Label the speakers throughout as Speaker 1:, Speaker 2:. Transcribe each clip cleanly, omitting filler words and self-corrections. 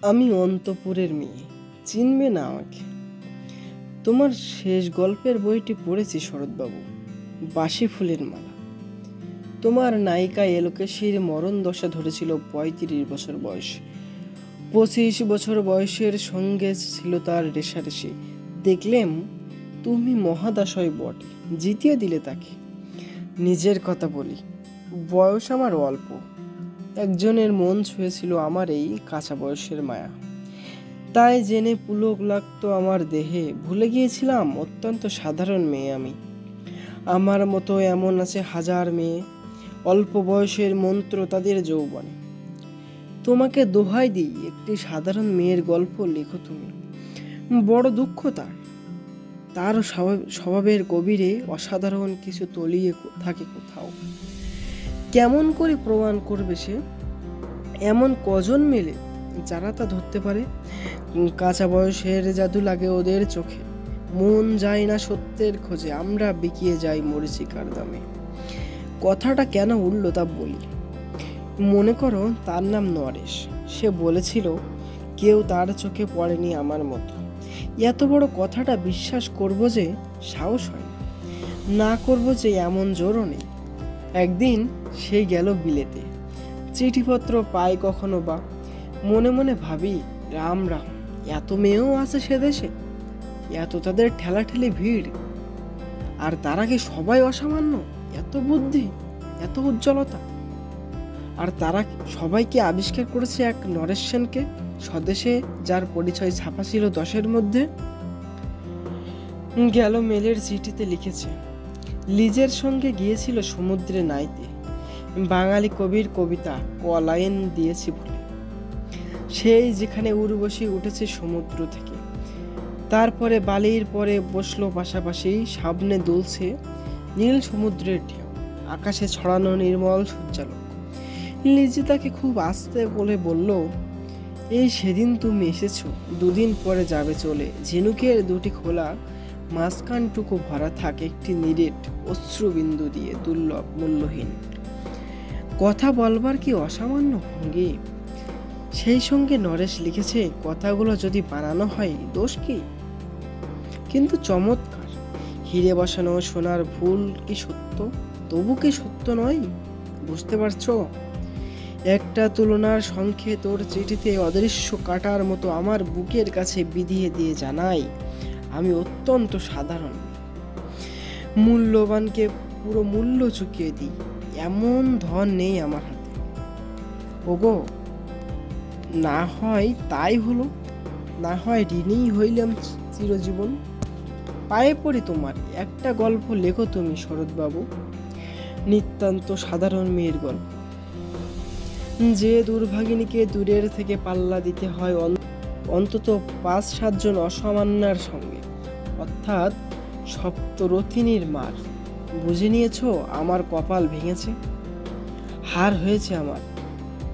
Speaker 1: আমি অন্তপুরের মেয়ে, চিনবে না আমাকে। তোমার শেষ গল্পের বইটি পড়েছি শরৎবাবু, বাসি ফুলের মালা। তোমার নায়িকা এলোকেশীর মরণ দশা ধরেছিল ৩৫ বছর বয়সে। ২৫ বছর বয়সের সঙ্গে ছিল তার রেশারেশি। দেখলেম তুমি মহাদশয় বটে, জিতিয়ে দিলে তাকে। নিজের কথা বলি, বয়স আমার অল্প। একজনের মন ছুঁয়েছিল আমার এই কাঁচা বয়সের মায়া। তাই জেনে পুলক লাগতো আমার দেহে। ভুলে গিয়েছিলাম অত্যন্ত সাধারণ মেয়ে আমি। আমার মতো এমন আছে হাজার মেয়ে, অল্প বয়সের মন্ত্র তাদের যৌবনে। তোমাকে দোহাই দিই, একটি সাধারণ মেয়ের গল্প লেখো তুমি। বড় দুঃখ তার স্বভাবের গভীরে অসাধারণ কিছু তলিয়ে থাকে কোথাও। কেমন করে প্রমাণ করবে সে? এমন কজন মেলে যারা তা ধরতে পারে? কাঁচা বয়সের জাদু লাগে ওদের চোখে। মন যায় না সত্যের খোঁজে, আমরা বিকিয়ে যাই মরীচিকার দামে। কথাটা কেন উঠল তা বলি। মনে করো তার নাম নরেশ। সে বলেছিল কেউ তার চোখে পড়েনি আমার মতো। এত বড় কথাটা বিশ্বাস করব যে সাহস হয় না করব যে এমন জোরও নেই। একদিন সে গেল বিলেতে, চিঠিপত্র পায় কখনো বা। মনে মনে ভাবি, রাম রাম, এত মেয়েও আছে সে দেশে, এত তাদের ঠেলাঠেলি ভিড়, আর তারা কি সবাই অসামান্য? এত বুদ্ধি, এত উজ্জ্বলতা, আর তারা সবাই কি আবিষ্কার করেছে এক নরেশ সেনকে, স্বদেশে যার পরিচয় ছাপা ছিল 10-এর মধ্যে। গেল মেলের চিঠিতে লিখেছে, লিজের সঙ্গে গিয়েছিল সমুদ্রে নাইতে, বাঙালি কবির কবিতা কলাইন দিয়েছি ভুলে। সেই যেখানে উর্বশী উঠেছে সমুদ্র থেকে, তারপরে বালির পরে বসলো পাশাপাশি, সামনে দুলছে নীল সমুদ্রের ঢেউ, আকাশে ছড়ানো নির্মল সূর্যালোক। লিজি তাকে খুব আস্তে বলে বলল, এই সেদিন তুমি এসেছো, দুদিন পরে যাবে চলে। ঝিনুকের দুটি খোলা মাঝখানটুকু ভরা থাকে একটি নিরেট অশ্রুবিন্দু দিয়ে, দুর্লভ, মূল্যহীন। কথা বলবার কি অসামান্য ভঙ্গি! সেই সঙ্গে নরেশ লিখেছে, কথাগুলো যদি বানানো হয় দোষ কি? কিন্তু চমৎকার। হিরে বসানো সোনার ফুল কি সত্য? তবু কি সত্য নয়? বুঝতে পারছো? একটা তুলনার সংখ্যে তোর চিঠিতে অদৃশ্য কাটার মতো আমার বুকের কাছে বিধিয়ে দিয়ে জানাই, আমি অত্যন্ত সাধারণ। মূল্যবানকে পুরো মূল্য চুকিয়ে দিই, এমন ধন নেই আমার হাতে। ওগো, না হয় তাই হলো, না হয় ঋণী হইলাম চিরজীবন। পায়ে পড়ি তোমার, একটা গল্প লেখো তুমি শরৎবাবু, নিতান্ত সাধারণ মেয়ের গল্প। যে দুর্ভাগিনীকে দূরের থেকে পাল্লা দিতে হয় অন্তত 5-7 জন অসামান্যার সঙ্গে, অর্থাৎ সপ্তরথিনীর মার। বুঝে নিয়েছো আমার কপাল ভেঙেছে, হার হয়েছে আমার।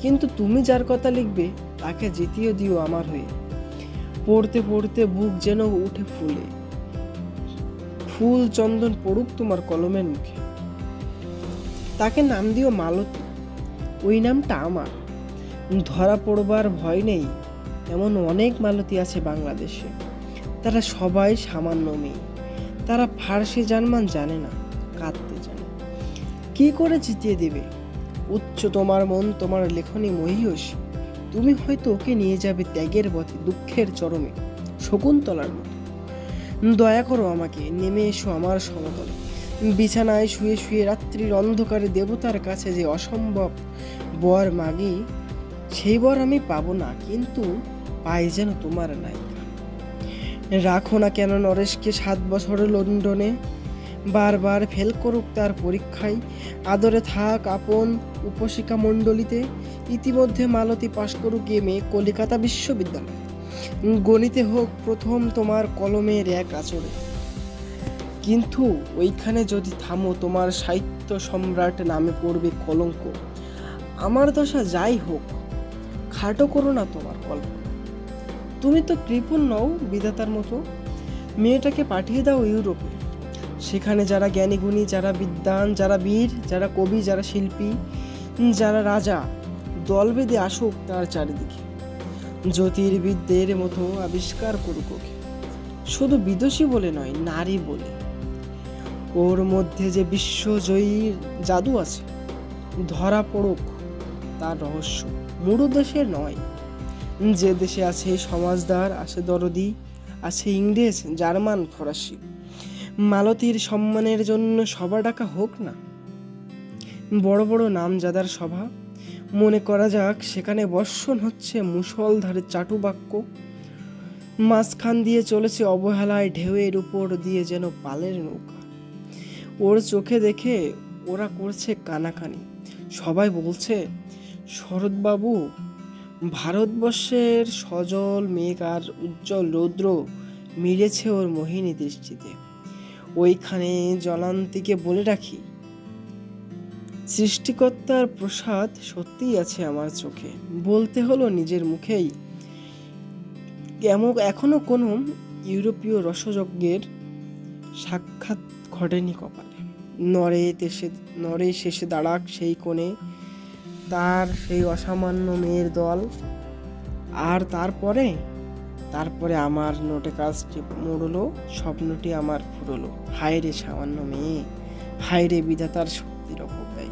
Speaker 1: কিন্তু তুমি যার কথা লিখবে তাকে জিতিয়ে দিও আমার হয়ে। পড়তে পড়তে বুক যেন উঠে ফুলে, ফুল চন্দন পড়ুক তোমার কলমের মুখে। তাকে নাম দিও মালতী, ওই নামটা আমার। ধরা পড়বার ভয় নেই, এমন অনেক মালতী আছে বাংলাদেশে। তারা সবাই সামান্য মেয়ে, তারা ফার্সি জার্মান জানে না, কাঁদতে জানে। কি করে জিতিয়ে দেবে? উচ্চ তোমার মন, তোমার লেখনী মহীয়সী। তুমি হয়তো ওকে নিয়ে যাবে ত্যাগের পথে, দুঃখের চরমে, শকুন্তলার মতো। দয়া করো আমাকে, নেমে এসো আমার সমতলে। বিছানায় শুয়ে শুয়ে রাত্রির অন্ধকারে দেবতার কাছে যে অসম্ভব বর মাগি, সেই বর আমি পাবো না, কিন্তু পাই যেন তোমার নায়িকা। রাখো না কেন নরেশকে 7 বছর লন্ডনে, বারবার ফেল করুক তার পরীক্ষায়। আদরে থাক আপন উপশিকা মণ্ডলীতে। ইতিমধ্যে মালতী পাশ করুক এমএ কলিকাতা বিশ্ববিদ্যালয়। গণিতে হোক প্রথম তোমার কলমের এক আচরে। কিন্তু ওইখানে যদি থামো, তোমার সাহিত্য সম্রাট নামে পড়বে কলঙ্ক। আমার দশা যাই হোক, খাটো করো না তোমার কল্পনা। তুমি তো কৃপণ নও বিধাতার মতো। মেয়েটাকে পাঠিয়ে দাও ইউরোপে, সেখানে যারা জ্ঞানীগুণী, যারা বিদ্বান, যারা বীর, যারা কবি, যারা শিল্পী, যারা রাজা, দল বেঁধে আসুক তার চারিদিকে। জ্যোতির্বিদদের মতো আবিষ্কার করুক ওকে, শুধু বিদুষী বলে নয়, নারী বলে। ওর মধ্যে যে বিশ্বজয়ীর জাদু আছে, ধরা পড়ুক তার রহস্য। মুড়ো দেশে নয়, যে দেশে আছে সমাজদার, আছে দরদি, আছে ইংরেজ, জার্মান, ফরাসি। মালতীর সম্মানের জন্য সভা ডাকা হোক না, বড় বড় নামজাদার সভা। মনে করা যাক সেখানে বর্ষণ হচ্ছে মুষলধারে চাটু বাক্য, মাঝখান দিয়ে চলেছে অবহেলায় ঢেউয়ের উপর দিয়ে যেন পালের নৌকা। ওর চোখে দেখে ওরা করছে কানাকানি। সবাই বলছে, শরৎবাবু, ভারতবর্ষের সজল মেঘ আর উজ্জ্বল রৌদ্র মিলেছে ওর মোহিনী দৃষ্টিতে। ওইখানে জলান্তিকে বলে রাখি, সৃষ্টিকর্তার প্রসাদ সত্যিই আছে আমার চোখে। বলতে হলো নিজের মুখেই, এখনো কোনো ইউরোপীয় রসযজ্ঞের সাক্ষাৎ ঘটেনি কপালে। নরে শেষে দাঁড়াক সেই কোণে তার সেই অসামান্য মেয়ের দল। আর তারপরে আমার নোটে কাজটি মোড়লো, স্বপ্নটি আমার ফুরলো। হায় রে সামান্য মেয়ে, হায় রে বিধাতার শক্তির অপব্যয়।